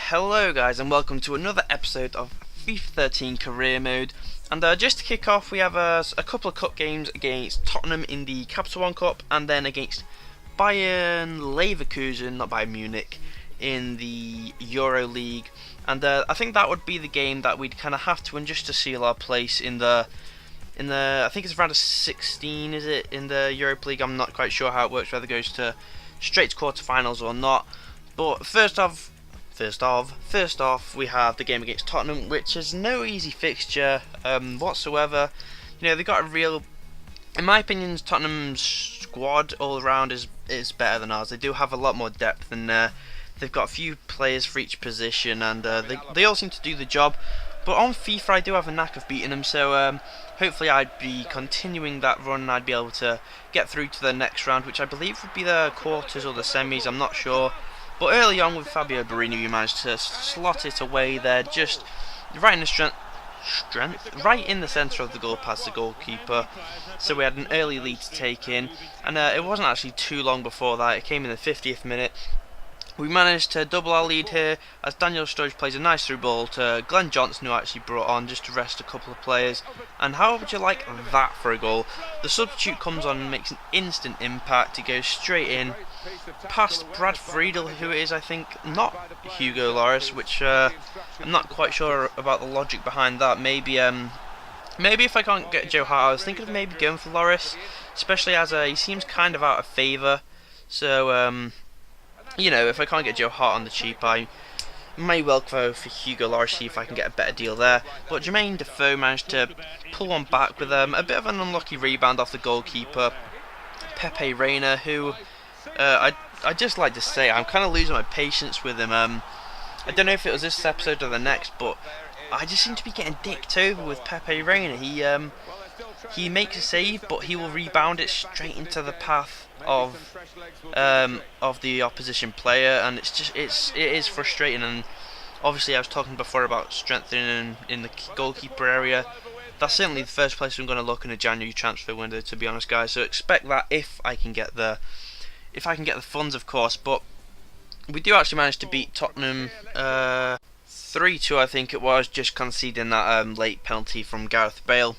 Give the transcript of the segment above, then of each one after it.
Hello guys and welcome to another episode of FIFA 13 Career Mode, and just to kick off we have a couple of cup games against Tottenham in the Capital One Cup and then against Bayern Leverkusen, not Bayern Munich, in the Euro League. And I think that would be the game that we'd kind of have to win just to seal our place in the I think it's round of 16, is it, in the Europa League. I'm not quite sure how it works, whether it goes to straight to quarterfinals or not. But first off, we have the game against Tottenham, which is no easy fixture whatsoever. You know, they got a real, in my opinion, Tottenham's squad all around is better than ours. They do have a lot more depth, and they've got a few players for each position, and they all seem to do the job. But on FIFA, I do have a knack of beating them, so hopefully I'd be continuing that run and I'd be able to get through to the next round, which I believe would be the quarters or the semis, I'm not sure. But early on with Fabio Barrini, we managed to slot it away there, just right in the right in the centre of the goal past the goalkeeper. So we had an early lead to take in, and it wasn't actually too long before that. It came in the 50th minute. We managed to double our lead here as Daniel Sturridge plays a nice through ball to Glenn Johnson, who actually brought on just to rest a couple of players. And how would you like that for a goal? The substitute comes on and makes an instant impact. It goes straight in past Brad Friedel, who it is, I think, not Hugo Lloris, which I'm not quite sure about the logic behind that. Maybe if I can't get Joe Hart, I was thinking of maybe going for Lloris, especially as he seems kind of out of favour. So you know, if I can't get Joe Hart on the cheap, I may well go for Hugo Lloris, see if I can get a better deal there. But Jermaine Defoe managed to pull one back with a bit of an unlucky rebound off the goalkeeper, Pepe Reina, who I just like to say, I'm kind of losing my patience with him. I don't know if it was this episode or the next, but I just seem to be getting dicked over with Pepe Reina. He makes a save, but he will rebound it straight into the path of the opposition player, and it is frustrating. And obviously I was talking before about strengthening in the goalkeeper area. That's certainly the first place I'm going to look in a January transfer window, to be honest, guys. So expect that if I can get the funds, of course. But we do actually manage to beat Tottenham 3-2, I think it was, just conceding that late penalty from Gareth Bale.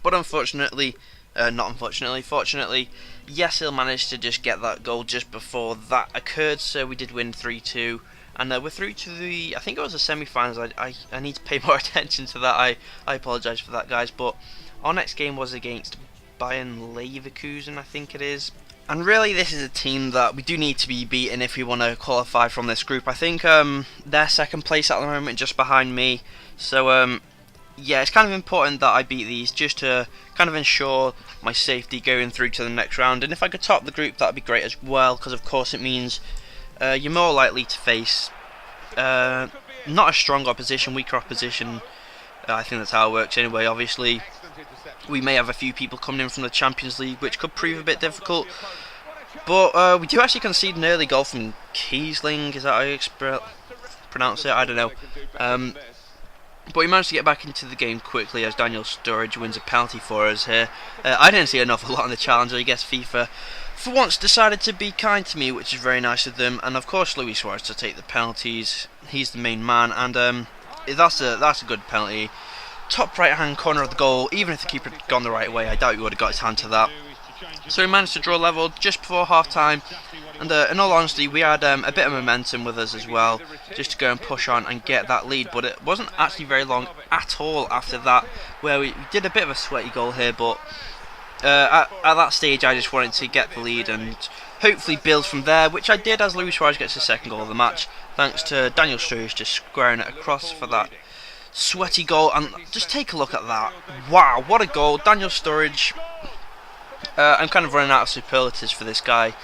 But unfortunately, fortunately, Yessil managed to just get that goal just before that occurred, so we did win 3-2, and we're through to the, I think it was the semi-finals. I need to pay more attention to that. I apologise for that, guys, but our next game was against Bayern Leverkusen, I think it is. And really, this is a team that we do need to be beaten if we want to qualify from this group. I think they're second place at the moment, just behind me, so yeah, it's kind of important that I beat these just to kind of ensure my safety going through to the next round. And if I could top the group, that'd be great as well, because of course it means you're more likely to face not a strong opposition, weaker opposition. I think that's how it works anyway. Obviously, we may have a few people coming in from the Champions League, which could prove a bit difficult. But we do actually concede an early goal from Kiesling. Is that how you pronounce it? I don't know. But we managed to get back into the game quickly as Daniel Sturridge wins a penalty for us here. I didn't see an awful lot on the challenge. I guess FIFA, for once, decided to be kind to me, which is very nice of them. And of course, Luis Suarez to take the penalties. He's the main man, and that's a good penalty. Top right-hand corner of the goal. Even if the keeper had gone the right way, I doubt he would have got his hand to that. So we managed to draw level just before half-time. And in all honesty, we had a bit of momentum with us as well, just to go and push on and get that lead. But it wasn't actually very long at all after that, where we did a bit of a sweaty goal here. But at that stage, I just wanted to get the lead and hopefully build from there, which I did as Luis Suarez gets the second goal of the match, thanks to Daniel Sturridge just squaring it across for that sweaty goal. And just take a look at that. Wow, what a goal. Daniel Sturridge. I'm kind of running out of superlatives for this guy.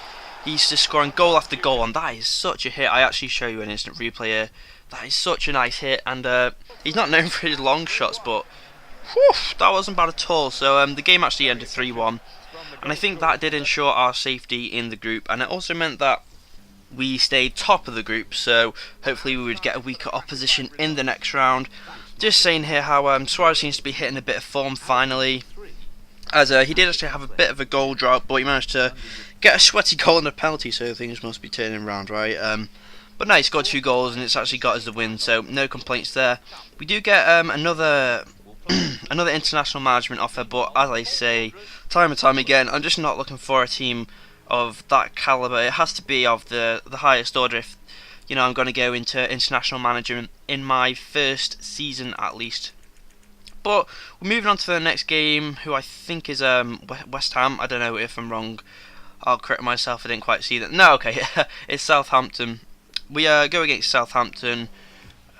He's just scoring goal after goal, and that is such a hit. I actually show you an instant replay here. That is such a nice hit, and he's not known for his long shots, but whew, that wasn't bad at all. So the game actually ended 3-1, and I think that did ensure our safety in the group, and it also meant that we stayed top of the group, so hopefully we would get a weaker opposition in the next round. Just saying here how Suarez seems to be hitting a bit of form finally, as he did actually have a bit of a goal drought, but he managed to get a sweaty goal and a penalty, so things must be turning around, right? But no, he scored 2 goals and it's actually got us the win, so no complaints there. We do get another another international management offer, but as I say time and time again, I'm just not looking for a team of that calibre. It has to be of the highest order if I'm going to go into international management in my first season at least. But we're moving on to the next game, who I think is West Ham. I don't know if I'm wrong. I'll correct myself. I didn't quite see that. No, okay, it's Southampton. We go against Southampton.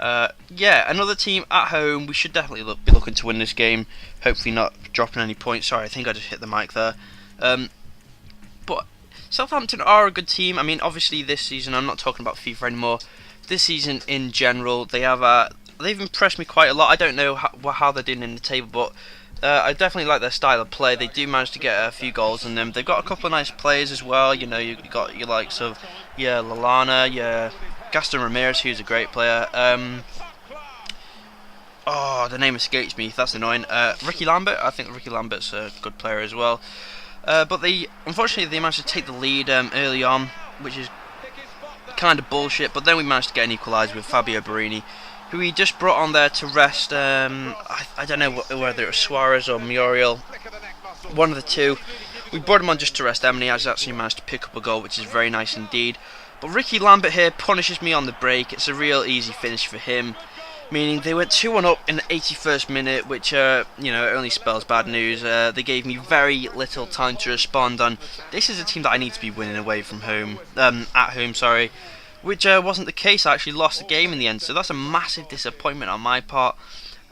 Yeah, another team at home. We should definitely be looking to win this game. Hopefully not dropping any points. Sorry, I think I just hit the mic there. But Southampton are a good team. I mean, obviously this season, I'm not talking about FIFA anymore. This season in general, they've impressed me quite a lot. I don't know how they're doing in the table, but I definitely like their style of play. They do manage to get a few goals in them. They've got a couple of nice players as well. You got your likes of Lallana, Gaston Ramirez, who's a great player. The name escapes me. That's annoying. Ricky Lambert. I think Ricky Lambert's a good player as well. But unfortunately, they managed to take the lead early on, which is kind of bullshit. But then we managed to get an equaliser with Fabio Borini, who we just brought on there to rest. I don't know whether it was Suarez or Muriel, one of the two. We brought him on just to rest them, and he has actually managed to pick up a goal, which is very nice indeed. But Ricky Lambert here punishes me on the break. It's a real easy finish for him, meaning they went 2-1 up in the 81st minute, which only spells bad news. They gave me very little time to respond on. This is a team that I need to be winning away from home, at home, sorry, which wasn't the case. I actually lost the game in the end, so that's a massive disappointment on my part.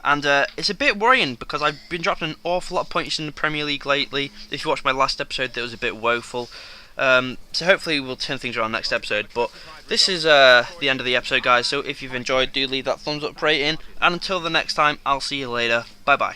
And it's a bit worrying because I've been dropping an awful lot of points in the Premier League lately. If you watched my last episode, that was a bit woeful. So hopefully we'll turn things around next episode. But this is the end of the episode, guys. So if you've enjoyed, do leave that thumbs up rating. And until the next time, I'll see you later. Bye bye.